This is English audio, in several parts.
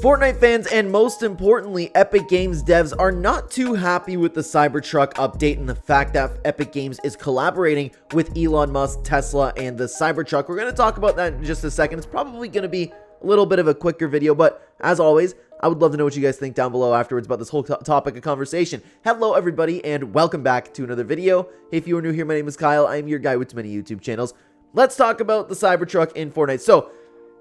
Fortnite fans and most importantly Epic Games devs are not too happy with the Cybertruck update and the fact that Epic Games is collaborating with Elon Musk, Tesla, and the Cybertruck. We're going to talk about that in just a second. It's probably going to be a little bit of a quicker video, but as always, I would love to know what you guys think down below afterwards about this whole topic of conversation. Hello everybody and welcome back to another video. If you are new here, my name is Kyle. I am your guy with many YouTube channels. Let's talk about the Cybertruck in Fortnite. So,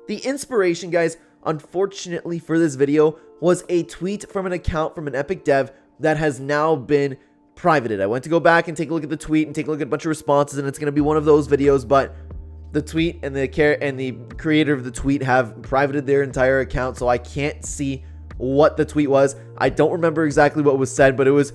the inspiration, guys, unfortunately for this video, was a tweet from an account from an Epic dev that has now been privated. I went to go back and take a look at the tweet and take a look at a bunch of responses, and it's going to be one of those videos, but the tweet and the creator of the tweet have privated their entire account, so I can't see what the tweet was. I don't remember exactly what was said, but it was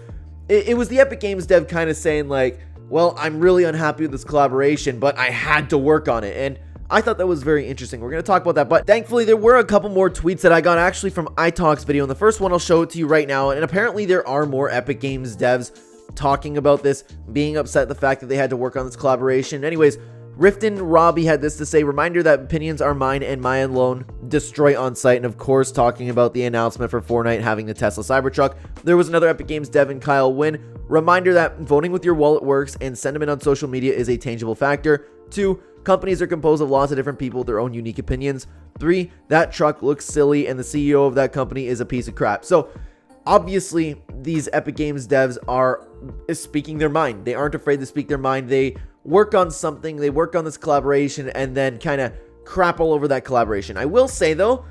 the Epic Games dev kind of saying like, well, I'm really unhappy with this collaboration, but I had to work on it, and I thought that was very interesting. We're going to talk about that, but thankfully there were a couple more tweets that I got actually from iTalk's video, and the first one I'll show it to you right now, and apparently there are more Epic Games devs talking about this, being upset at the fact that they had to work on this collaboration. Anyways, Rifton Robbie had this to say: reminder that opinions are mine and mine alone, destroy on site. And of course, talking about the announcement for Fortnite having the Tesla Cybertruck. There was another Epic Games dev, and Kyle Wynn. Reminder that voting with your wallet works and sentiment on social media is a tangible factor. 2, companies are composed of lots of different people with their own unique opinions. 3, that truck looks silly and the CEO of that company is a piece of crap. So obviously these Epic Games devs are speaking their mind. They aren't afraid to speak their mind. They work on something, they work on this collaboration, and then kind of crap all over that collaboration. I will say though,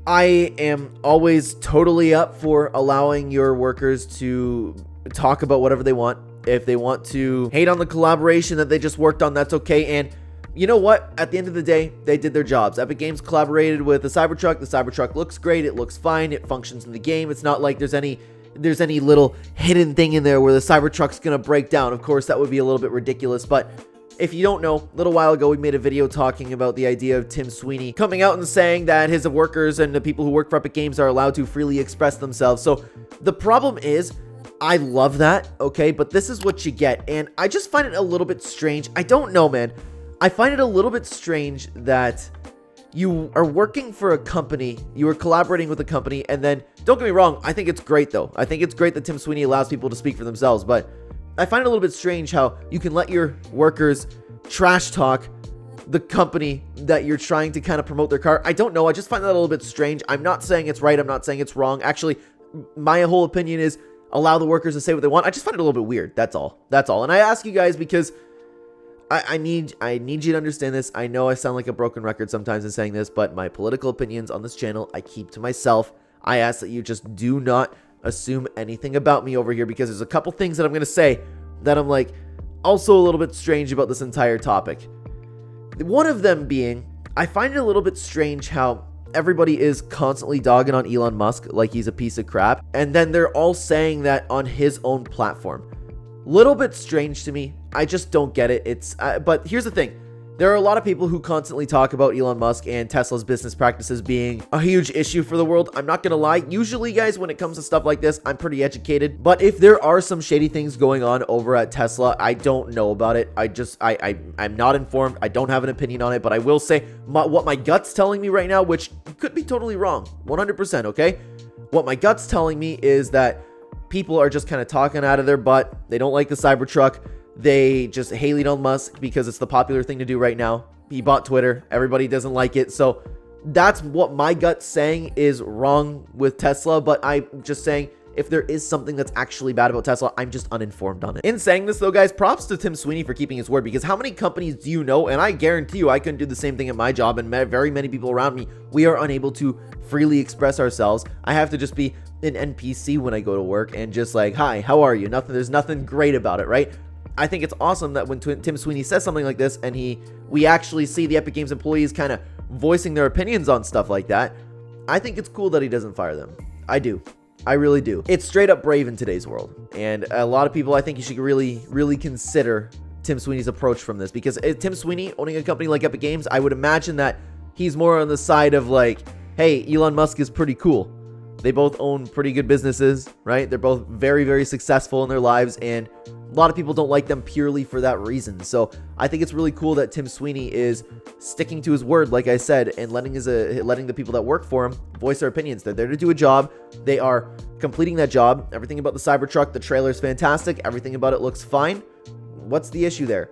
I am always totally up for allowing your workers to talk about whatever they want. If they want to hate on the collaboration that they just worked on, that's okay. And you know what? At the end of the day, they did their jobs. Epic Games collaborated with the Cybertruck. The Cybertruck looks great. It looks fine. It functions in the game. It's not like there's any little hidden thing in there where the Cybertruck's gonna break down. Of course, that would be a little bit ridiculous, but if you don't know, a little while ago we made a video talking about the idea of Tim Sweeney coming out and saying that his workers and the people who work for Epic Games are allowed to freely express themselves. So the problem is, I love that, okay, but this is what you get, and I just find it a little bit strange. I don't know, man. I find it a little bit strange that you are working for a company, you are collaborating with a company, and then, don't get me wrong, I think it's great though. I think it's great that Tim Sweeney allows people to speak for themselves, but I find it a little bit strange how you can let your workers trash talk the company that you're trying to kind of promote their car. I don't know, I just find that a little bit strange. I'm not saying it's right, I'm not saying it's wrong. Actually, my whole opinion is allow the workers to say what they want. I just find it a little bit weird, that's all. And I ask you guys because I need you to understand this. I know I sound like a broken record sometimes in saying this, but my political opinions on this channel, I keep to myself. I ask that you just do not assume anything about me over here, because there's a couple things that I'm going to say that I'm like also a little bit strange about this entire topic. One of them being, I find it a little bit strange how everybody is constantly dogging on Elon Musk like he's a piece of crap, and then they're all saying that on his own platform. Little bit strange to me. I just don't get it. But here's the thing. There are a lot of people who constantly talk about Elon Musk and Tesla's business practices being a huge issue for the world. I'm not gonna lie. Usually, guys, when it comes to stuff like this, I'm pretty educated. But if there are some shady things going on over at Tesla, I don't know about it. I'm not informed. I don't have an opinion on it. But I will say what my gut's telling me right now, which could be totally wrong, 100%, okay? What my gut's telling me is that people are just kind of talking out of their butt. They don't like the Cybertruck. They just hate Elon Musk because it's the popular thing to do right now. He bought Twitter. Everybody doesn't like it. So that's what my gut's saying is wrong with Tesla. But I'm just saying, if there is something that's actually bad about Tesla, I'm just uninformed on it. In saying this though, guys, props to Tim Sweeney for keeping his word, because how many companies do you know, and I guarantee you I couldn't do the same thing at my job, and very many people around me, we are unable to freely express ourselves. I have to just be an NPC when I go to work and just like, hi, how are you? There's nothing great about it, right? I think it's awesome that when Tim Sweeney says something like this and we actually see the Epic Games employees kind of voicing their opinions on stuff like that, I think it's cool that he doesn't fire them. I do. I really do. It's straight up brave in today's world. And a lot of people, I think you should really consider Tim Sweeney's approach from this, because Tim Sweeney owning a company like Epic Games, I would imagine that he's more on the side of like, hey, Elon Musk is pretty cool. They both own pretty good businesses, right? They're both very, very successful in their lives, and a lot of people don't like them purely for that reason. So I think it's really cool that Tim Sweeney is sticking to his word, like I said, and letting the people that work for him voice their opinions. They're there to do a job. They are completing that job. Everything about the Cybertruck, the trailer is fantastic. Everything about it looks fine. What's the issue there?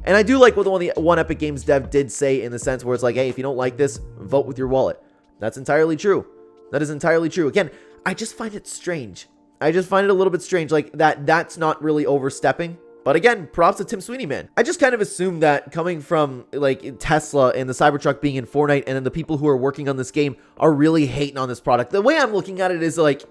And I do like what the one Epic Games dev did say, in the sense where it's like, hey, if you don't like this, vote with your wallet. That's entirely true. That is entirely true. Again, I just find it strange. I just find it a little bit strange, like that's not really overstepping. But again, props to Tim Sweeney, man. I just kind of assumed that coming from like Tesla and the Cybertruck being in Fortnite, and then the people who are working on this game are really hating on this product. The way I'm looking at it is like,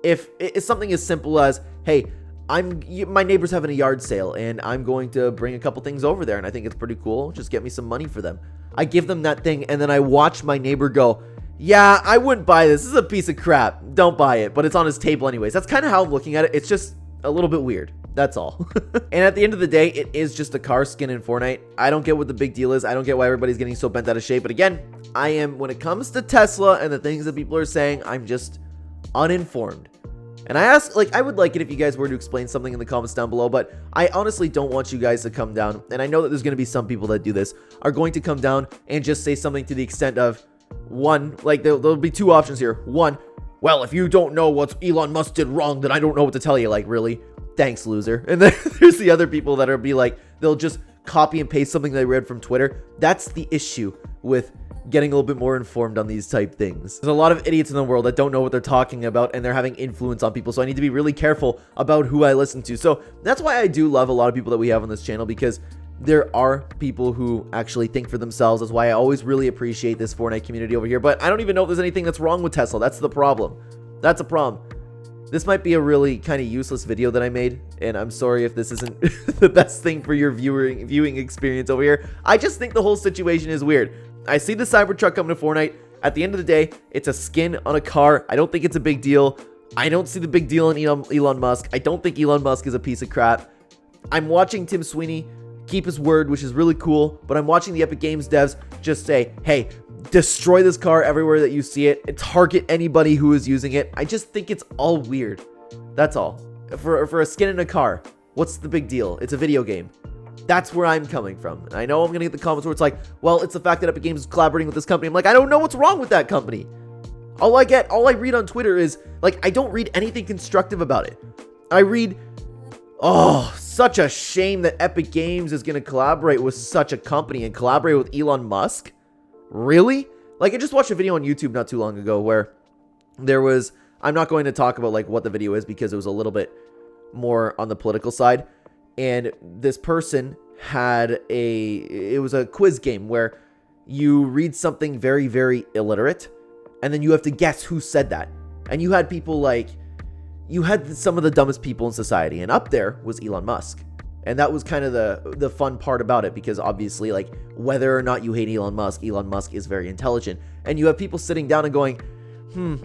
if it's something as simple as, hey, my neighbor's having a yard sale and I'm going to bring a couple things over there and I think it's pretty cool, just get me some money for them. I give them that thing and then I watch my neighbor go, yeah, I wouldn't buy this. This is a piece of crap. Don't buy it. But it's on his table anyways. That's kind of how I'm looking at it. It's just a little bit weird. That's all. And at the end of the day, it is just a car skin in Fortnite. I don't get what the big deal is. I don't get why everybody's getting so bent out of shape. But again, when it comes to Tesla and the things that people are saying, I'm just uninformed. And I would like it if you guys were to explain something in the comments down below, but I honestly don't want you guys to come down, and I know that there's going to be some people that do this, are going to come down and just say something to the extent of, one, like there'll be two options here. One, well, if you don't know what Elon Musk did wrong, then I don't know what to tell you. Like, really? Thanks, loser. And then there's the other people that are be like, they'll just copy and paste something they read from Twitter. That's the issue with getting a little bit more informed on these type things. There's a lot of idiots in the world that don't know what they're talking about, and they're having influence on people, so I need to be really careful about who I listen to. So that's why I do love a lot of people that we have on this channel, because there are people who actually think for themselves. That's why I always really appreciate this Fortnite community over here. But I don't even know if there's anything that's wrong with Tesla. That's the problem. That's a problem. This might be a really kind of useless video that I made, and I'm sorry if this isn't the best thing for your viewing experience over here. I just think the whole situation is weird. I see the Cybertruck coming to Fortnite. At the end of the day, it's a skin on a car. I don't think it's a big deal. I don't see the big deal in Elon Musk. I don't think Elon Musk is a piece of crap. I'm watching Tim Sweeney keep his word, which is really cool, but I'm watching the Epic Games devs just say, hey, destroy this car everywhere that you see it, and target anybody who is using it. I just think it's all weird. That's all. For a skin in a car, what's the big deal? It's a video game. That's where I'm coming from. And I know I'm going to get the comments where it's like, well, it's the fact that Epic Games is collaborating with this company. I'm like, I don't know what's wrong with that company. All I read on Twitter is, like, I don't read anything constructive about it. I read, oh, such a shame that Epic Games is going to collaborate with such a company and collaborate with Elon Musk. Really? Like, I just watched a video on YouTube not too long ago where there was, I'm not going to talk about, like, what the video is because it was a little bit more on the political side. And this person had it was a quiz game where you read something very, very illiterate, and then you have to guess who said that. And you had people like, you had some of the dumbest people in society, and up there was Elon Musk. And that was kind of the fun part about it, because obviously, like, whether or not you hate Elon Musk is very intelligent. And you have people sitting down and going,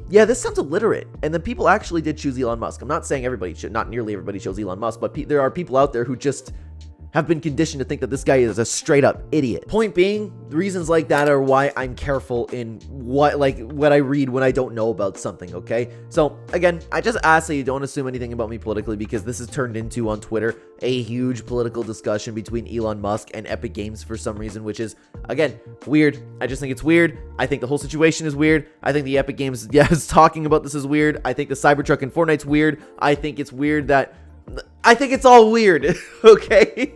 yeah, this sounds illiterate. And then people actually did choose Elon Musk. I'm not saying everybody should, not nearly everybody chose Elon Musk, but there are people out there who just have been conditioned to think that this guy is a straight up idiot. Point being, reasons like that are why I'm careful in what I read when I don't know about something, okay? So again, I just ask that you don't assume anything about me politically, because this has turned into, on Twitter, a huge political discussion between Elon Musk and Epic Games for some reason, which is, again, weird. I just think it's weird. I think the whole situation is weird. I think the Epic Games is talking about this is weird. I think the Cybertruck in Fortnite's weird. I think it's weird that, I think it's all weird, okay?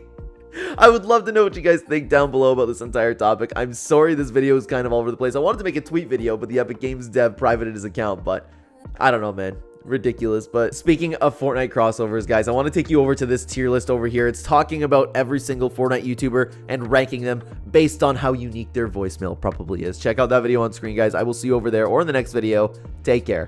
I would love to know what you guys think down below about this entire topic. I'm sorry this video is kind of all over the place. I wanted to make a tweet video, but the Epic Games dev privated his account, but I don't know, man. Ridiculous. But speaking of Fortnite crossovers, guys, I want to take you over to this tier list over here. It's talking about every single Fortnite YouTuber and ranking them based on how unique their voicemail probably is. Check out that video on screen, guys. I will see you over there or in the next video. Take care.